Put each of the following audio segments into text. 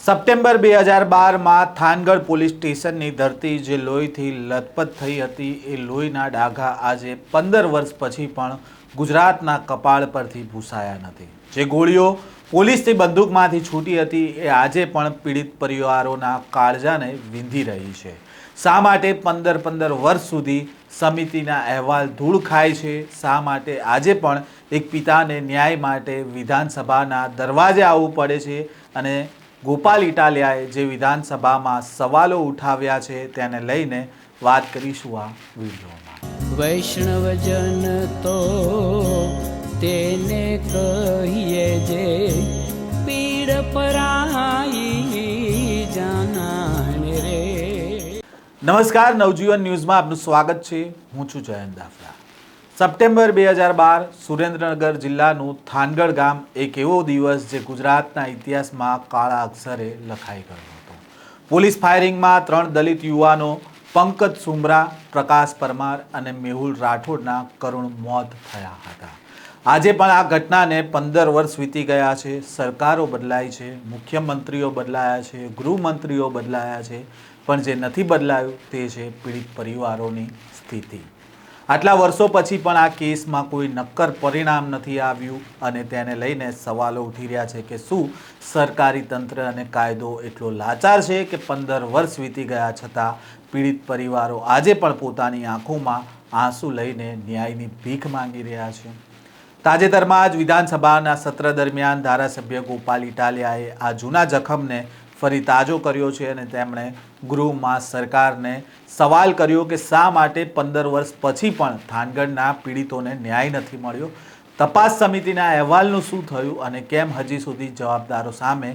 September 2012માં Thangadh police સ્ટેશનની ધરતી જે લોહીથી લથપથ થઈ હતી એ લોહીના ડાઘા આજે 15 વર્ષ પછી પણ ગુજરાતના કપાળ પરથી ભૂસાયા નથી। જે ગોળીઓ પોલીસની બંદૂકમાંથી છૂટી હતી એ આજે પણ પીડિત પરિવારોના કાળજાને વીંધી રહી છે। શા માટે 15 વર્ષ સુધી સમિતિના અહેવાલ ધૂળ ખાય છે? શા માટે આજે પણ એક પિતાને ન્યાય માટે વિધાનસભાના દરવાજે આવવું પડે છે? અને ગોપાલ ઇટાલિયાએ જે વિધાનસભામાં સવાલો ઉઠાવ્યા છે તેને લઈને વાત કરીશું આ વિડીયોમાં। વૈષ્ણવજન તો તેને કહીએ જે પીડ પરાઈ જાનાને રે। નમસ્કાર, નવજીવન ન્યૂઝમાં આપનું સ્વાગત છે। હું છું જયંત દાફડા। સપ્ટેમ્બર 2012 સુરેન્દ્રનગર જિલ્લાનું થાનગઢ ગામ એક એવો દિવસ જે ગુજરાતના ઇતિહાસમાં કાળા અક્ષરે લખાઈ ગયો હતો। પોલીસ ફાયરિંગમાં 3 દલિત યુવાનો પંકજ સુમરા, પ્રકાશ પરમાર અને મેહુલ રાઠોડના કરુણ મોત થયા હતા। આજે પણ આ ઘટનાને 15 વર્ષ વીતી ગયા છે। સરકારો બદલાઈ છે, મુખ્યમંત્રીઓ બદલાયા છે, ગૃહમંત્રીઓ બદલાયા છે, પણ જે નથી બદલાયું તે છે પીડિત પરિવારોની સ્થિતિ। આટલા વર્ષો પછી પણ આ કેસમાં કોઈ નક્કર પરિણામ નથી આવ્યું અને તેને લઈને સવાલો ઉઠી રહ્યા છે કે શું સરકારી તંત્ર અને કાયદો એટલો લાચાર છે કે 15 વર્ષ વીતી ગયા છતાં પીડિત પરિવારો આજે પણ પોતાની આંખોમાં આંસુ લઈને ન્યાયની ભીખ માંગી રહ્યા છે। તાજેતરમાં જ વિધાનસભાના સત્ર દરમિયાન ધારાસભ્ય ગોપાલ ઇટાલિયાએ આ જૂના જખમને ફરી તાજો કર્યો છે અને તેમણે ગૃહમાં સરકારને સવાલ કર્યો કે શા માટે 15 વર્ષ પછી પણ થાનગઢના પીડિતોને ન્યાય નથી મળ્યો? તપાસ સમિતિના અહેવાલનું શું થયું અને કેમ હજી સુધી જવાબદારો સામે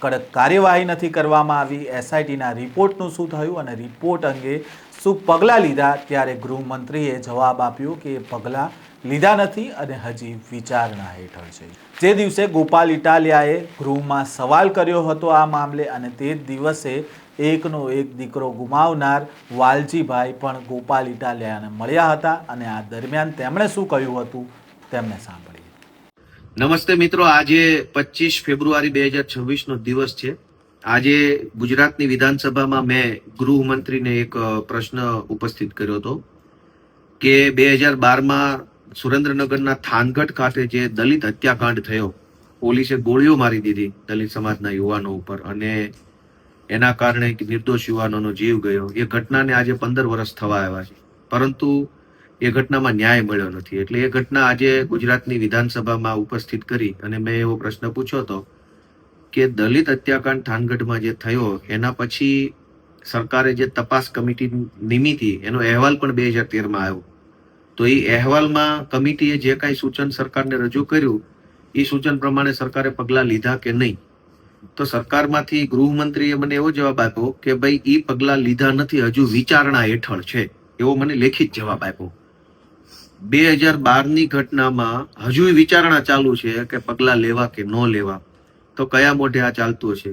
કડક કાર્યવાહી નથી કરવામાં આવી? એસઆઈટીના રિપોર્ટનું શું થયું અને રિપોર્ટ અંગે શું પગલાં લીધા? ત્યારે ગૃહમંત્રીએ જવાબ આપ્યો કે એ પગલાં લીધા નથી અને હજી વિચારણા હેઠળ છે। જે દિવસે ગોપાલ ઇટાલિયાએ ગૃહમાં સવાલ કર્યો હતો આ મામલે અને તે જ દિવસે એકનો એક દીકરો ગુમાવનાર વાલજીભાઈ પણ ગોપાલ ઇટાલિયાને મળ્યા હતા અને આ દરમિયાન તેમણે શું કહ્યું હતું તેમને સાંભળીએ। નમસ્તે મિત્રો, આજે 25 ફેબ્રુઆરી 2026 નો દિવસ છે। આજે ગુજરાતની વિધાનસભામાં મેં ગૃહમંત્રીને એક પ્રશ્ન ઉપસ્થિત કર્યો હતો કે 2012માં સુરેન્દ્રનગરના થાનગઢ ખાતે જે દલિત હત્યાકાંડ થયો, પોલીસે ગોળીઓ મારી દીધી દલિત સમાજના યુવાનો ઉપર અને એના કારણે નિર્દોષ યુવાનોનો જીવ ગયો। એ ઘટનાને આજે 15 વર્ષ થવા આવ્યા છે, પરંતુ એ ઘટનામાં ન્યાય મળ્યો નથી। એટલે એ ઘટના આજે ગુજરાતની વિધાનસભામાં ઉપસ્થિત કરી અને મેં એવો પ્રશ્ન પૂછ્યો હતો કે દલિત હત્યાકાંડ થાનગઢમાં જે થયો એના પછી સરકારે જે તપાસ કમિટી નિમિત્તિ એનો અહેવાલ પણ 2013માં આવ્યો, તો એ અહેવાલમાં કમિટીએ જે કાંઈ સૂચન સરકારને રજૂ કર્યું એ સૂચન પ્રમાણે સરકારે પગલાં લીધા કે નહીં? તો સરકારમાંથી ગૃહમંત્રીએ મને એવો જવાબ આપ્યો કે ભાઈ એ પગલાં લીધા નથી, હજુ વિચારણા હેઠળ છે, એવો મને લેખિત જવાબ આપ્યો। 2012ની ઘટનામાં હજુ વિચારણા ચાલુ છે કે પગલાં લેવા કે ન લેવા, તો કયા મોઢે આ ચાલતું હશે?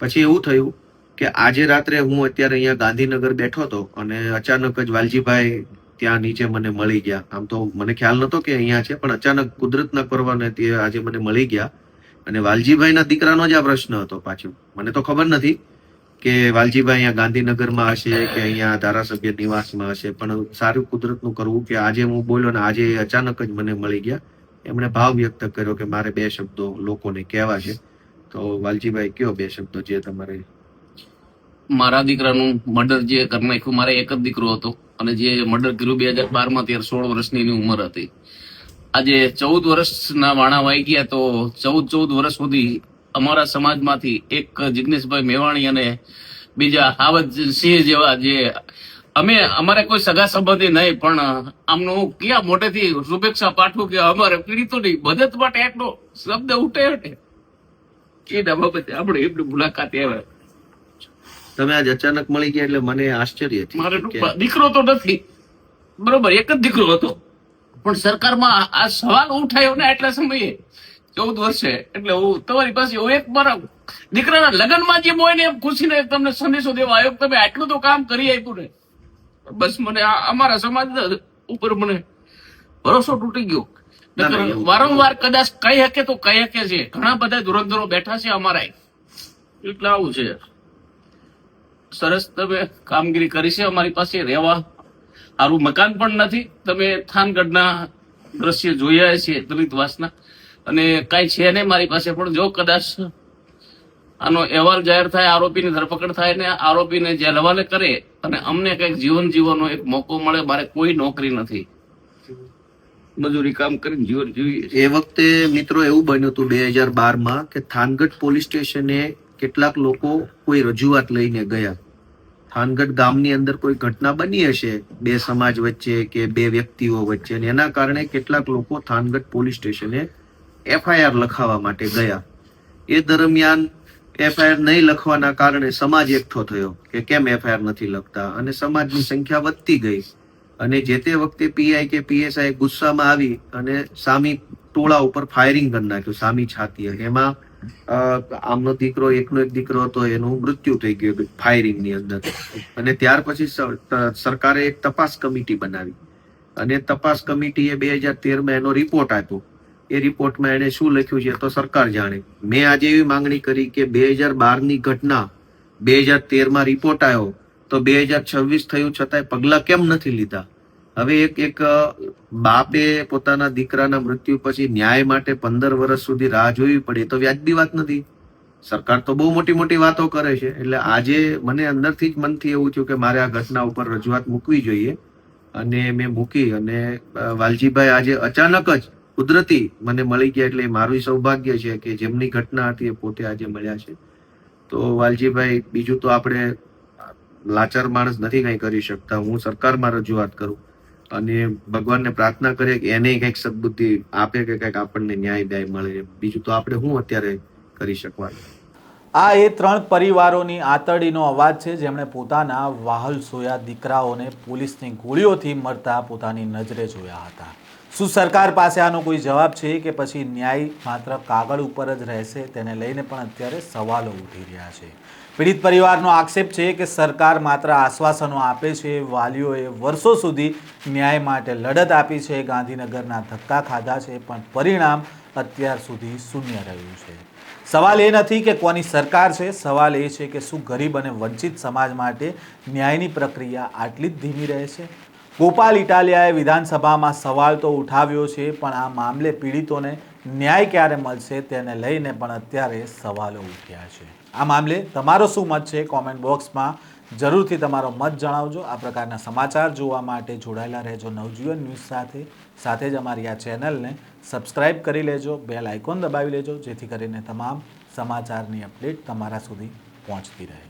પછી એવું થયું કે આજે રાત્રે હું અત્યારે અહીંયા ગાંધીનગર બેઠો હતો અને અચાનક જ વાલજીભાઈ ત્યાં નીચે મને મળી ગયા। આમ તો મને ખ્યાલ નતો કે અહીંયા છે, પણ અચાનક કુદરતના કરવાને તે આજે મને મળી ગયા અને વાલજીભાઈના દીકરાનો જ આ પ્રશ્ન હતો। પાછું મને તો ખબર નથી કે વાલજીભાઈ અહીંયા ગાંધીનગરમાં હશે કે અહીંયા ધારાસભ્ય નિવાસમાં હશે, પણ સારું કુદરતનું કરવું કે આજે હું બોલ્યો ને આજે અચાનક જ મને મળી ગયા। એમણે ભાવ વ્યક્ત કર્યો કે મારે 2 શબ્દો લોકોને કહેવા છે। તો વાલજીભાઈ કયો 2 શબ્દો જે તમારે? મારા દીકરાનું મર્ડર જે કરી નાખ્યું, મારે એક જ દીકરો હતો અને જે મર્ડર કર્યું 2012માં ત્યારે 16 વર્ષની એની ઉંમર હતી। આજે 14 વર્ષના વાણા વાઈ ગયા, તો 14 વર્ષ સુધી અમારા સમાજમાંથી એક જિગ્નેશભાઈ મેવાણી અને બીજા હાવજ સિંહ જેવા જે અમારે કોઈ સગા સંબંધી નહીં, પણ આમનું ક્યાં મોટેથી શુભેચ્છા પાઠવું કે અમારે પીડિતોની મદદ માટે એકનો શબ્દ ઉઠે એના બાબતે આપણે એમની મુલાકાત આવ્યા। તમે આજ અચાનક મળી ગયા એટલે મને આશ્ચર્ય થયું। મારો દીકરો તો નથી, બરોબર, એક જ દીકરો હતો, પણ સરકારમાં આ સવાલ ઉઠાયો ને એટલા સમયે 14 વર્ષે, એટલે હું તમારી પાસે એક મારા દીકરાના લગ્નમાં જે હોય ને એમ ખુશીને તમને સંદેશો દેવા આવ્યો, તમે આટલું તો કામ કરી આપ્યું ને, બસ મને અમારા સમાજ ઉપર મને ભરોસો તૂટી ગયો। વારંવાર કદાચ કહી શકે તો કહી શકે છે, ઘણા બધા ધુરંધરો બેઠા છે અમારા, એટલે આવું છે. સરસ તમે કામગીરી કરી છે. અમારી પાસે રહેવા સારું મકાન પણ નથી. તમે થાનગઢના દ્રશ્ય જોયા છે દલિતવાસના, અને કાંઈ છે નહીં મારી પાસે. પણ જો કદાચ આનો અહેવાલ જાહેર થાય, આરોપીની ધરપકડ થાય ને આરોપીને જેલ હવાલે કરે અને અમને કંઈક જીવન જીવવાનો એક મોકો મળે. મારે કોઈ નોકરી નથી, મજૂરી કામ કરીને જીવન જીવીએ છીએ. એ વખતે મિત્રો એવું બન્યું હતું 2012માં કે થાનગઢ પોલીસ સ્ટેશને કેટલાક લોકો કોઈ રજૂઆત લઈને ગયા. થાનગઢ ગામની અંદર કોઈ ઘટના બની હશે બે સમાજ વચ્ચે કે બે વ્યક્તિઓ વચ્ચે, અને એના કારણે કેટલાક લોકો થાનગઢ પોલીસ સ્ટેશને એફઆઈઆર લખાવવા માટે ગયા. એ દરમિયાન એફઆઈઆર નહીં લખવાના કારણે સમાજ એકઠો થયો કે કેમ એફઆઈઆર નથી લખતા, અને સમાજની સંખ્યા વધતી ગઈ. અને જે તે વખતે પીઆઈ કે પીએસઆઈ ગુસ્સામાં આવી અને સામી ટોળા ઉપર ફાયરિંગ કરી નાખ્યું, સામી છાતીએ. એમાં આમનો દીકરો, એકનો એક દીકરો હતો, એનું મૃત્યુ થઈ ગયું ફાયરિંગની અંદર. અને ત્યાર પછી સરકારે એક તપાસ કમિટી બનાવી, અને તપાસ કમિટીએ 2013માં એનો રિપોર્ટ આપ્યો. એ રિપોર્ટમાં એને શું લખ્યું છે તો સરકાર જાણે. મેં આજે એવી માંગણી કરી કે 2012ની ઘટના 2013માં રિપોર્ટ આવ્યો તો 2026 થયું છતાંય પગલા કેમ નથી લીધા? હવે એક બાપે પોતાના દીકરાના મૃત્યુ પછી ન્યાય માટે 15 વર્ષ સુધી રાહ જોવી પડે તો વ્યાજબી વાત નથી. સરકાર તો બહુ મોટી મોટી વાતો કરે છે. એટલે આજે મને અંદરથી જ મનથી એવું થયું કે મારે આ ઘટના ઉપર રજૂઆત મૂકવી જોઈએ, અને મેં મૂકી. અને વાલજીભાઈ આજે અચાનક જ કુદરતી મને મળી ગયા, એટલે મારું સૌભાગ્ય છે કે જેમની ઘટના હતી એ પોતે આજે મળ્યા છે. તો વાલજીભાઈ, બીજું તો આપણે લાચાર માણસ નથી કઈ કરી શકતા. હું સરકારમાં રજૂઆત કરું અને ભગવાનને પ્રાર્થના કરીએ કે એને કઈક સદબુદ્ધિ આપે કે કઈક આપણને ન્યાય ન્યાય મળે. બીજું તો આપણે શું અત્યારે કરી શકવાનું. આ એ 3 પરિવારોની આતરડીનો અવાજ છે જેમણે પોતાના વાહલ સોયા દીકરાઓને પોલીસની ગોળીઓથી મરતા પોતાની નજરે જોયા હતા. શું સરકાર પાસે આનો કોઈ જવાબ છે કે પછી ન્યાય માત્ર કાગળ ઉપર જ રહેશે? તેને લઈને પણ અત્યારે સવાલો ઉઠી રહ્યા છે. પીડિત પરિવારનો આક્ષેપ છે કે સરકાર માત્ર આશ્વાસનો આપે છે. વાલીઓએ વર્ષો સુધી ન્યાય માટે લડત આપી છે, ગાંધીનગરના ધક્કા ખાધા છે, પણ પરિણામ અત્યાર સુધી શૂન્ય રહ્યું છે. સવાલ એ નથી કે કોની સરકાર છે, સવાલ એ છે કે શું ગરીબ અને વંચિત સમાજ માટે ન્યાયની પ્રક્રિયા આટલી જ ધીમી રહે છે? ગોપાલ ઇટાલિયાએ વિધાનસભામાં સવાલ તો ઉઠાવ્યો છે, પણ આ મામલે પીડિતોને ન્યાય ક્યારે મળશે તેને લઈને પણ અત્યારે સવાલો ઉઠ્યા છે. આ મામલે તમારો શું મત છે? કોમેન્ટ બોક્સમાં જરૂરથી તમારો મત જણાવજો. આ પ્રકારના સમાચાર જોવા માટે જોડાયેલા રહેજો નવજીવન ન્યૂઝ સાથે જ અમારી આ ચેનલને સબસ્ક્રાઈબ કરી લેજો, બેલ આઇકોન દબાવી લેજો, જેથી કરીને તમામ સમાચારની અપડેટ તમારા સુધી પહોંચતી રહે.